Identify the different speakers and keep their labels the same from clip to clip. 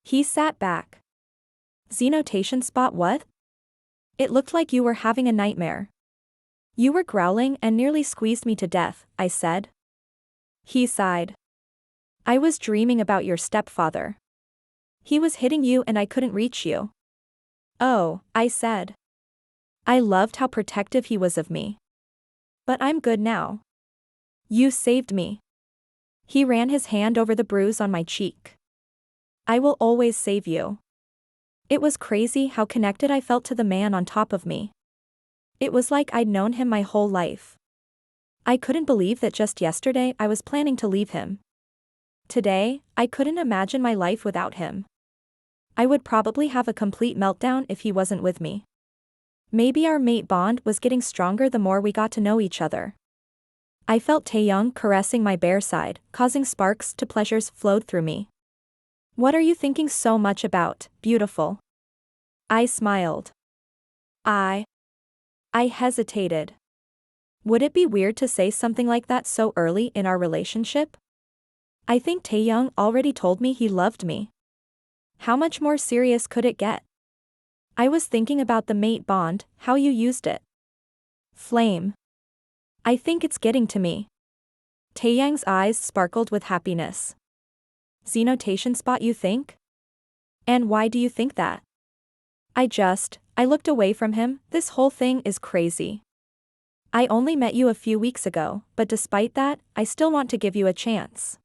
Speaker 1: He sat back. Zenotation spot what? It looked like you were having a nightmare. You were growling and nearly squeezed me to death, I said. He sighed. I was dreaming about your stepfather. He was hitting you and I couldn't reach you. Oh, I said. I loved how protective he was of me. But I'm good now. You saved me. He ran his hand over the bruise on my cheek. I will always save you. It was crazy how connected I felt to the man on top of me. It was like I'd known him my whole life. I couldn't believe that just yesterday I was planning to leave him. Today, I couldn't imagine my life without him. I would probably have a complete meltdown if he wasn't with me. Maybe our mate bond was getting stronger the more we got to know each other. I felt Taehyung caressing my bare side, causing sparks to pleasures flowed through me. What are you thinking so much about, beautiful? I smiled. I hesitated. Would it be weird to say something like that so early in our relationship? I think Taehyung already told me he loved me. How much more serious could it get? I was thinking about the mate bond, how you used it. Flame. I think it's getting to me. Taehyung's eyes sparkled with happiness. Zenotation spot you think? And why do you think that? I looked away from him, this whole thing is crazy. I only met you a few weeks ago, but despite that, I still want to give you a chance.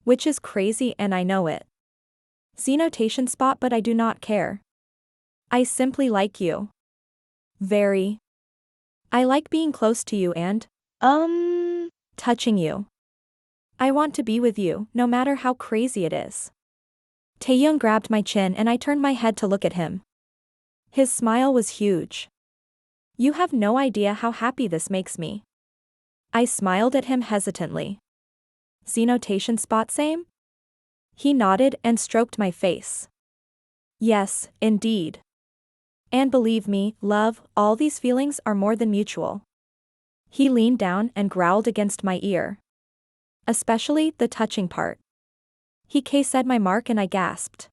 Speaker 1: Which is crazy and I know it. Zenotation spot but I do not care. I simply like you. Very. I like being close to you and, touching you. I want to be with you, no matter how crazy it is. Taehyung grabbed my chin and I turned my head to look at him. His smile was huge. You have no idea how happy this makes me. I smiled at him hesitantly. Zenotation spot same? He nodded and stroked my face. Yes, indeed. And believe me, love, all these feelings are more than mutual. He leaned down and growled against my ear. Especially the touching part. He said my mark and I gasped.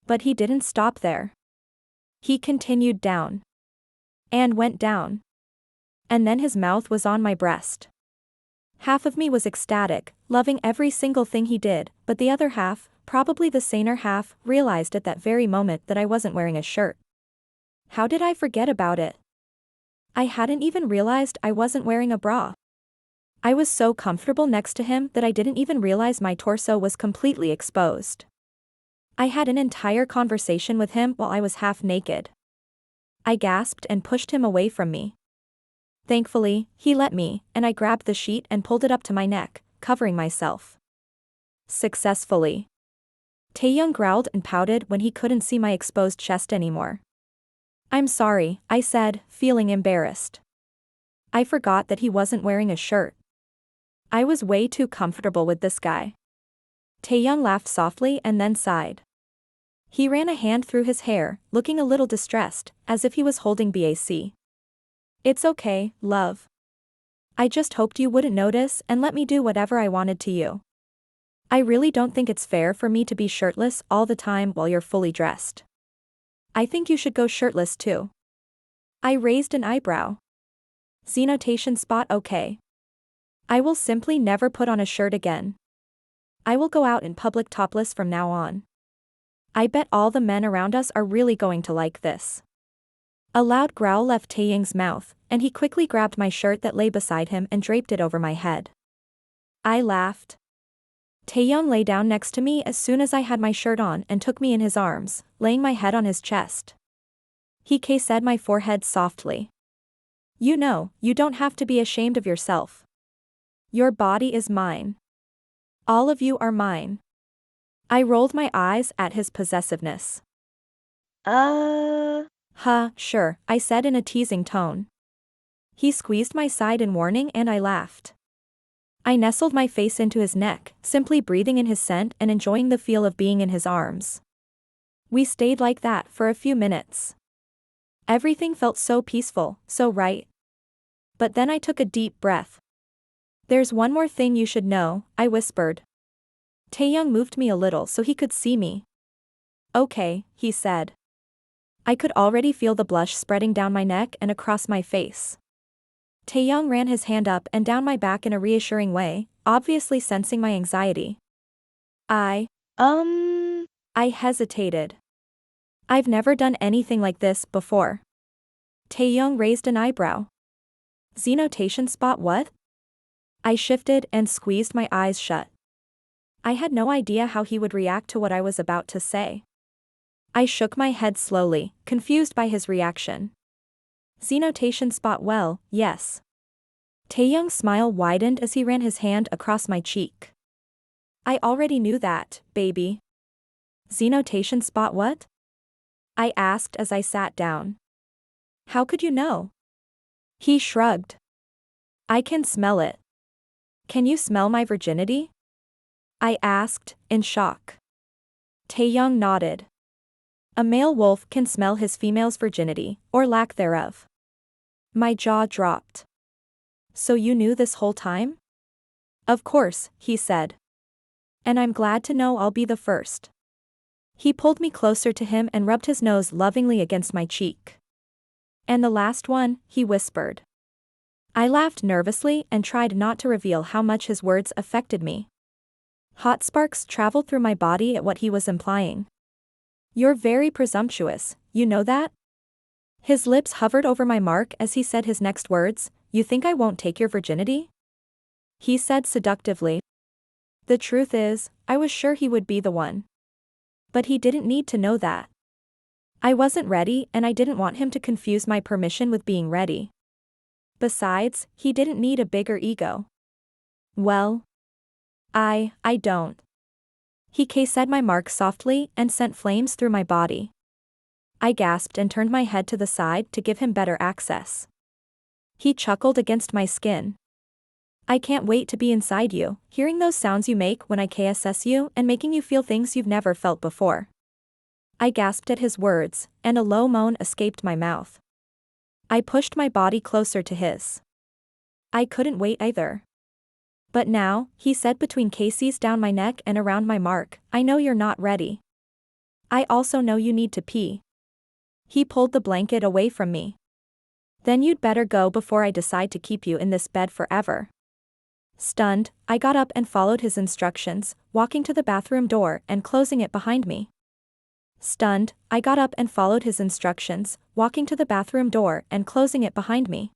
Speaker 1: But he didn't stop there. He continued down. And went down. And then his mouth was on my breast. Half of me was ecstatic, loving every single thing he did, but the other half, probably the saner half, realized at that very moment that I wasn't wearing a shirt. How did I forget about it? I hadn't even realized I wasn't wearing a bra. I was so comfortable next to him that I didn't even realize my torso was completely exposed. I had an entire conversation with him while I was half naked. I gasped and pushed him away from me. Thankfully, he let me, and I grabbed the sheet and pulled it up to my neck, covering myself. Successfully. Taehyung growled and pouted when he couldn't see my exposed chest anymore. I'm sorry, I said, feeling embarrassed. I forgot that he wasn't wearing a shirt. I was way too comfortable with this guy. Taehyung laughed softly and then sighed. He ran a hand through his hair, looking a little distressed, as if he was holding back. It's okay, love. I just hoped you wouldn't notice and let me do whatever I wanted to you. I really don't think it's fair for me to be shirtless all the time while you're fully dressed. I think you should go shirtless too. I raised an eyebrow. Zenotation spot okay. I will simply never put on a shirt again. I will go out in public topless from now on. I bet all the men around us are really going to like this. A loud growl left Taehyung's mouth, and he quickly grabbed my shirt that lay beside him and draped it over my head. I laughed. Taehyung lay down next to me as soon as I had my shirt on and took me in his arms, laying my head on his chest. He said my forehead softly. You know, you don't have to be ashamed of yourself. Your body is mine. All of you are mine. I rolled my eyes at his possessiveness. Sure, I said in a teasing tone. He squeezed my side in warning and I laughed. I nestled my face into his neck, simply breathing in his scent and enjoying the feel of being in his arms. We stayed like that for a few minutes. Everything felt so peaceful, so right. But then I took a deep breath. There's one more thing you should know, I whispered. Taehyung moved me a little so he could see me. Okay, he said. I could already feel the blush spreading down my neck and across my face. Taehyung ran his hand up and down my back in a reassuring way, obviously sensing my anxiety. I hesitated. I've never done anything like this before. Taehyung raised an eyebrow. Xenotation spot what? I shifted and squeezed my eyes shut. I had no idea how he would react to what I was about to say. I shook my head slowly, confused by his reaction. Xenotation spot well, yes. Taehyung's smile widened as he ran his hand across my cheek. I already knew that, baby. Xenotation spot what? I asked as I sat down. How could you know? He shrugged. I can smell it. Can you smell my virginity? I asked, in shock. Taehyung nodded. A male wolf can smell his female's virginity, or lack thereof. My jaw dropped. So you knew this whole time? Of course, he said. And I'm glad to know I'll be the first. He pulled me closer to him and rubbed his nose lovingly against my cheek. And the last one, he whispered. I laughed nervously and tried not to reveal how much his words affected me. Hot sparks traveled through my body at what he was implying. You're very presumptuous, you know that? His lips hovered over my mark as he said his next words, you think I won't take your virginity? He said seductively. The truth is, I was sure he would be the one. But he didn't need to know that. I wasn't ready and I didn't want him to confuse my permission with being ready. Besides, he didn't need a bigger ego. Well, I don't. He said my mark softly and sent flames through my body. I gasped and turned my head to the side to give him better access. He chuckled against my skin. I can't wait to be inside you, hearing those sounds you make when I kiss you and making you feel things you've never felt before. I gasped at his words, and a low moan escaped my mouth. I pushed my body closer to his. I couldn't wait either. But now, he said between kisses down my neck and around my mark, I know you're not ready. I also know you need to pee. He pulled the blanket away from me. Then you'd better go before I decide to keep you in this bed forever. Stunned, I got up and followed his instructions, walking to the bathroom door and closing it behind me. Stunned, I got up and followed his instructions, walking to the bathroom door and closing it behind me.